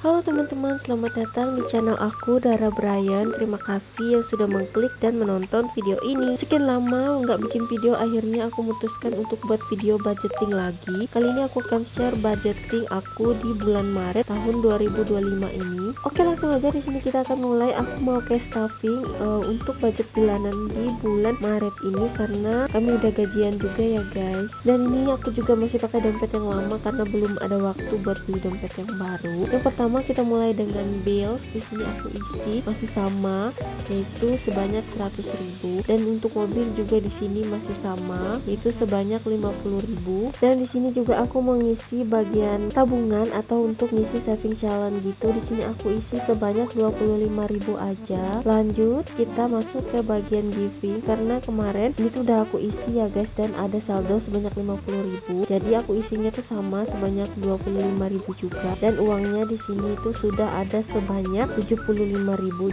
Halo teman-teman, selamat datang di channel aku, Dara Brian. Terima kasih yang sudah mengklik dan menonton video ini. Sekian lama nggak bikin video, akhirnya aku memutuskan untuk buat video budgeting lagi. Kali ini aku akan share budgeting aku di bulan Maret tahun 2025 ini. Oke, langsung aja di sini kita akan mulai. Aku mau cash stuffing untuk budget bulanan di bulan Maret ini karena kami udah gajian juga ya guys. Dan ini aku juga masih pakai dompet yang lama karena belum ada waktu buat beli dompet yang baru. Yang pertama kita mulai dengan bills. Di sini aku isi masih sama, yaitu sebanyak 100.000, dan untuk mobil juga di sini masih sama, yaitu sebanyak 50.000. Dan di sini juga aku mengisi bagian tabungan atau untuk ngisi saving challenge gitu. Di sini aku isi sebanyak 25.000 aja. Lanjut kita masuk ke bagian giving karena kemarin itu udah aku isi ya guys, dan ada saldo sebanyak 50.000. Jadi aku isinya tuh sama sebanyak 25.000 juga, dan uangnya di sini itu sudah ada sebanyak 75.000.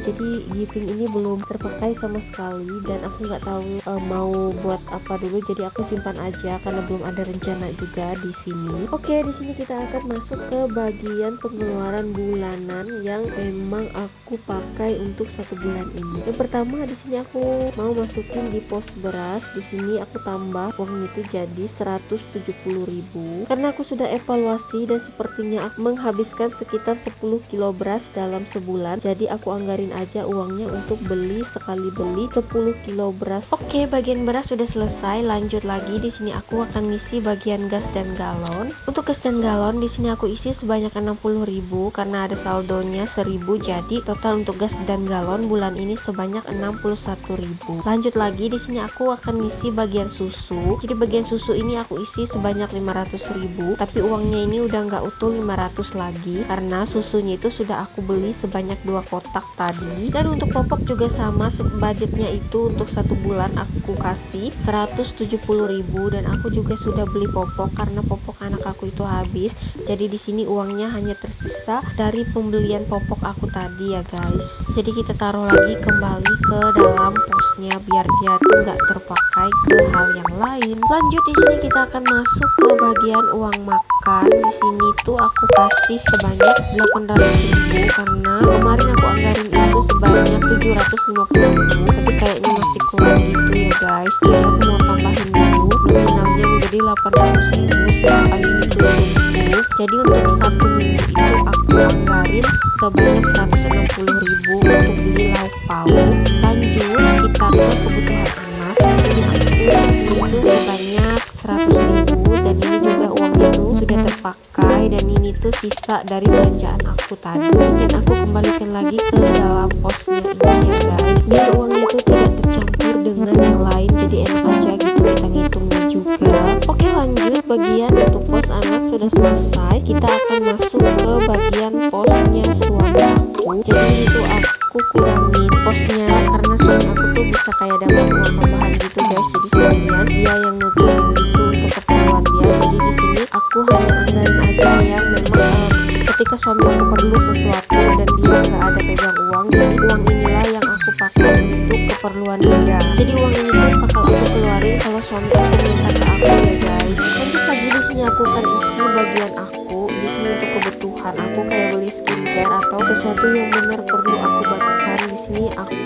Jadi giving ini belum terpakai sama sekali, dan aku nggak tahu mau buat apa dulu, jadi aku simpan aja karena belum ada rencana juga di sini. Oke, di sini kita akan masuk ke bagian pengeluaran bulanan yang memang aku pakai untuk satu bulan ini. Yang pertama di sini aku mau masukin di pos beras. Di sini aku tambah uang itu jadi 170.000 karena aku sudah evaluasi dan sepertinya aku menghabiskan sekitar 10 kilo beras dalam sebulan. Jadi aku anggarin aja uangnya untuk beli sekali beli 10 kilo beras. Oke, bagian beras sudah selesai. Lanjut lagi, di sini aku akan ngisi bagian gas dan galon. Untuk gas dan galon di sini aku isi sebanyak 60.000 karena ada saldonya 1.000. Jadi total untuk gas dan galon bulan ini sebanyak 61.000. Lanjut lagi, di sini aku akan ngisi bagian susu. Jadi bagian susu ini aku isi sebanyak 500.000, tapi uangnya ini udah nggak utuh 500 lagi karena susunya itu sudah aku beli sebanyak 2 kotak tadi. Dan untuk popok juga sama, budgetnya itu untuk satu bulan aku kasih 170.000, dan aku juga sudah beli popok karena popok anak aku itu habis. Jadi di sini uangnya hanya tersisa dari pembelian popok aku tadi ya guys. Jadi kita taruh lagi kembali ke dalam posnya biar dia tuh nggak terpakai ke hal yang lain. Lanjut, di sini kita akan masuk ke bagian uang makan. Di sini tuh aku kasih sebanyak 800.000 karena kemarin aku anggarin itu sebanyak 750.000, tapi kayaknya masih kurang gitu ya guys. Jadi aku mau tambahin dulu nominalnya menjadi 800.000 kali ini 20. Jadi untuk satu minggu itu aku anggarin sebanyak 160.000 untuk beli lauk pauk. Lanjut kita ke kebutuhan anak. Ini aku itu sebanyak 100.000, dan ini juga uang itu sudah terpakai, dan ini tuh sisa dari belanjaan aku tadi, dan aku kembalikan lagi ke dalam posnya ini ya guys, biar uangnya itu tidak tercampur dengan yang lain, jadi enak aja gitu kita ngitungnya juga. Oke, lanjut bagian untuk pos anak sudah selesai. Kita akan masuk ke bagian posnya suami aku. Jadi itu aku kurangin posnya karena suami aku tuh bisa kayak dapat uang tambahan gitu guys, jadi sekalian dia yang nutup gitu untuk keperluan dia. Jadi di sini aku hanya anggarin aja yang memang ketika suami aku perlu sesuatu dan dia nggak ada pegang uang, jadi uang inilah yang aku pakai untuk keperluan dia. Jadi uang ini tuh bakal aku keluarin kalau suami aku minta ke aku ya guys. Lanjut lagi, di sini aku akan isi bagian aku. Di sini untuk kebutuhan aku kayak beli skincare atau sesuatu yang benar perlu aku bagikan. Di sini aku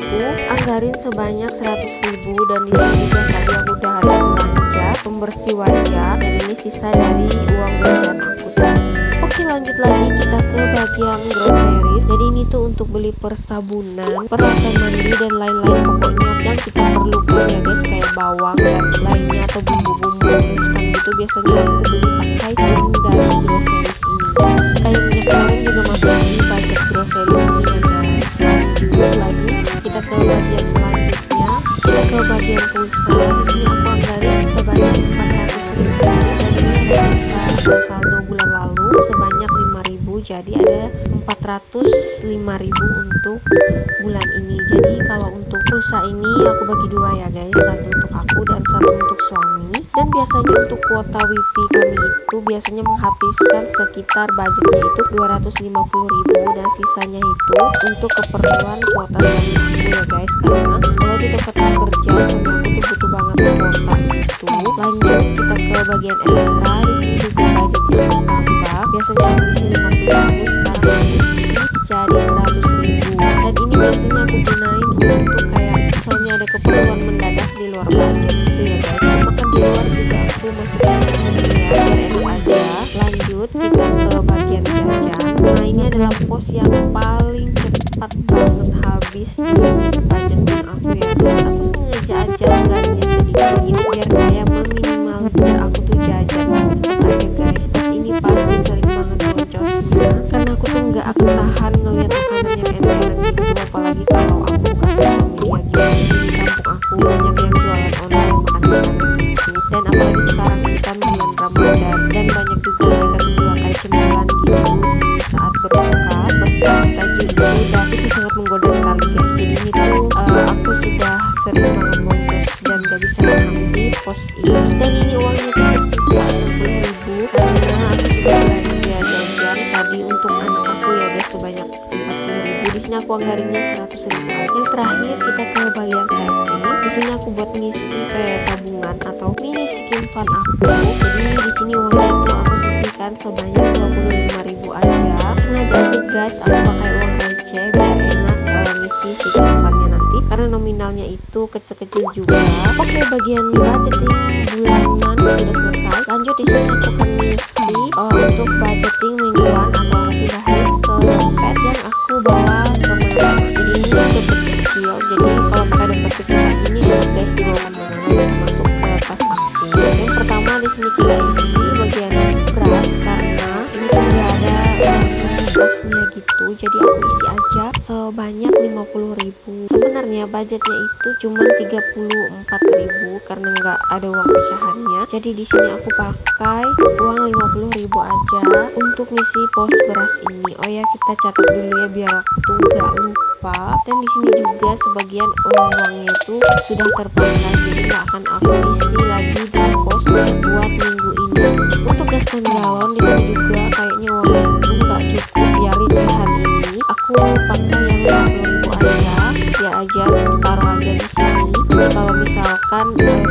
anggarin sebanyak 100.000, dan di sini juga tadi aku udah ada belanja pembersih wajah, dan ini sisa dari uang belanjaan aku tadi. Oke, lanjut lagi kita ke bagian groceries. Jadi ini tuh untuk beli persabunan, peralatan mandi, dan lain-lain pokoknya yang kita perlukan ya guys, kayak bawang dan lainnya atau bumbu-bumbu instan gitu. Biasanya aku beli pakai uang dari groceries ini. Kayak minyak goreng juga masuk di budget groceries ini ya guys. Lanjut lagi kita ke bagian selanjutnya, kita ke bagian pulsa. Di sini aku anggarin sebanyak 400.000, dan ini ada sisa saldo bulan lalu sebanyak 5.000, jadi ada 405.000 untuk bulan ini. Jadi kalau untuk pulsa ini aku bagi dua ya guys, satu untuk aku dan satu untuk suami. Dan biasanya untuk kuota wifi kami itu biasanya menghabiskan sekitar budgetnya itu 250.000, dan sisanya itu untuk keperluan kuota suami aku ya guys, karena kalau di tempat aku kerja suami aku tuh butuh banget kuota itu. Lanjut kita ke bagian ekstra. Di sini juga budgetnya bertambah, biasanya aku isi 50.000, sekarang aku isi ini adalah pos yang paling cepat banget habis di budgeting aku ya guys. Aku sengaja aja anggarannya sedikit biar kayak meminimalisir aku tuh jajan aja guys. Pos ini pasti sering banget boncosnya karena aku tuh nggak akan tahan ngeliat makanan yang enak-enak gitu, apalagi kalau aku buka sosial media gitu. Di kampung aku banyak yang jualan online makanan-makanan gitu, dan apalagi sekarang ini kan bulan Ramadan dan banyak juga mereka tuh jual kayak cemilan gitu di saat berbuka seperti tajil itu, dan itu sangat menggoda sekali guys. Jadi ini tuh aku sudah sering banget boncos dan gak bisa nahan di pos ini. Dan ini uangnya tuh tersisa 60.000 karena aku sudah belanja jajan tadi untuk anak aku ya guys sebanyak 40.000. Di sini aku anggarannya 100.000 aja. Yang terakhir kita ke bagian saving. Di sini aku buat ngisi kayak tabungan atau mini skin fund aku. Jadi di sini uangnya tuh aku sisihkan sebanyak 25.000 aja. Sengaja aja guys aku pakai uang receh biar enak ngisi skin fundnya nanti karena nominalnya itu kecil-kecil juga. Oke, bagian budgeting bulanan sudah selesai. Lanjut di sini aku akan ngisi untuk budgeting mingguan atau aku pindahin ke dompet yang aku bawa kemana-mana. Jadi ini dompet kecil, jadi kalau pakai dompet kecil kayak gini enak guys dibawa kemana-mana, bisa masuk ke tas aku. Yang pertama di sini kita isi bagian beras karena ini tuh nggak ada berasnya gitu, jadi aku isi aja sebanyak 50.000. Sebenarnya budgetnya itu cuma 34.000 karena nggak ada uang pecahannya. Jadi di sini aku pakai uang 50.000 aja untuk ngisi pos beras ini. Oh ya, kita catat dulu ya biar aku tuh nggak lupa. Dan di sini juga sebagian uangnya tuh sudah terpakai, jadi nggak akan aku isi lagi di pos buat minggu ini. Untuk gas dan galon di sini juga kayaknya uangnya itu nggak cukup ya, recehan ini aku pakai yang 50.000 aja. Ya aja taruh aja di sini. Jadi kalau misalkan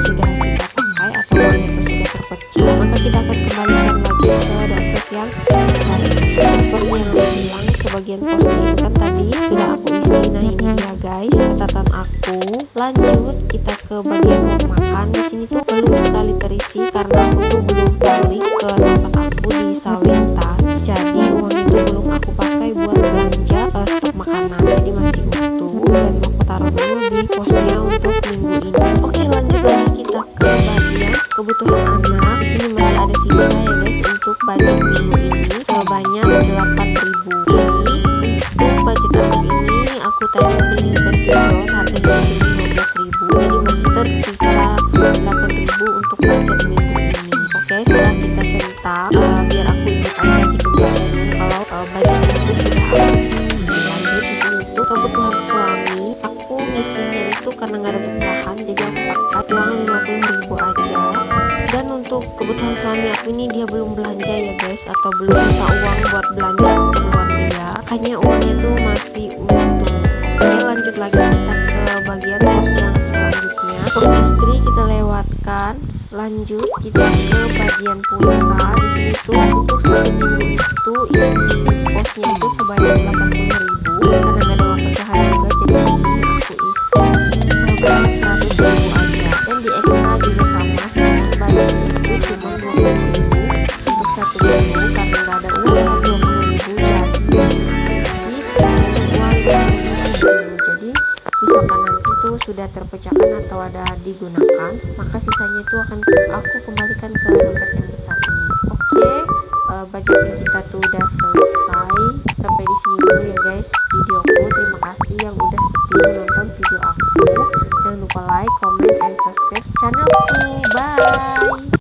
sudah kita pakai atau uangnya itu sudah terpecah, maka kita akan kembalikan lagi ke dompet yang besar. Seperti yang aku bilang, sebagian posnya itu kan tadi sudah aku isi. Nah ini dia guys catatan aku. Lanjut kita ke bagian uang makan. Di sini tuh belum sekali terisi karena aku tuh belum balik ke tempat aku di Sawitan. Jadi uang itu belum aku pakai buat belanja stok makanan, jadi masih utuh dan mau aku taruh dulu di posnya untuk minggu ini. Oke, lanjut lagi kita ke bagian kebutuhan anak. Di sini masih ada sisa ya guys untuk budget minggu ini sebanyak 8.000. Jadi untuk budget anak ini aku tadi beli pentilon harganya 15.000, jadi masih tersisa 8.000 untuk budget minggu ini. Oke, setelah kita centang biar aku ingat aja gitu guys kalau budget itu sudah habis. Lanjut di sini tuh kebutuhan suami, aku ngisinya itu karena nggak ada pecahan, jadi aku pakai uang 50.000 aja. Dan untuk kebutuhan suami aku ini dia belum belanja ya guys, atau belum minta uang buat belanja keperluan dia, hanya uangnya tuh masih utuh. Oke, lanjut lagi kita ke bagian pos yang selanjutnya. Pos istri kita lewatkan. Lanjut kita ke bagian pulsa. Di sini tuh untuk satu minggu itu isi posnya itu sebanyak 80.000 karena nggak ada uang pecahan juga, jadi di sini aku isi sebanyak 100.000 aja. Dan di ekstra juga sama, sekarang budgetnya itu cuma 20.000 untuk satu minggu karena nggak ada uang 20.000, jadi isi uang 20.000. Jadi misalkan nanti tuh sudah terpecahkan atau ada digunakan, maka sisanya itu akan aku kembalikan ke dompet yang besar ini. Oke, budgeting kita tuh udah selesai. Sampai di sini dulu ya guys videoku. Terima kasih yang udah setia menonton video aku. Jangan lupa like, comment, and subscribe channel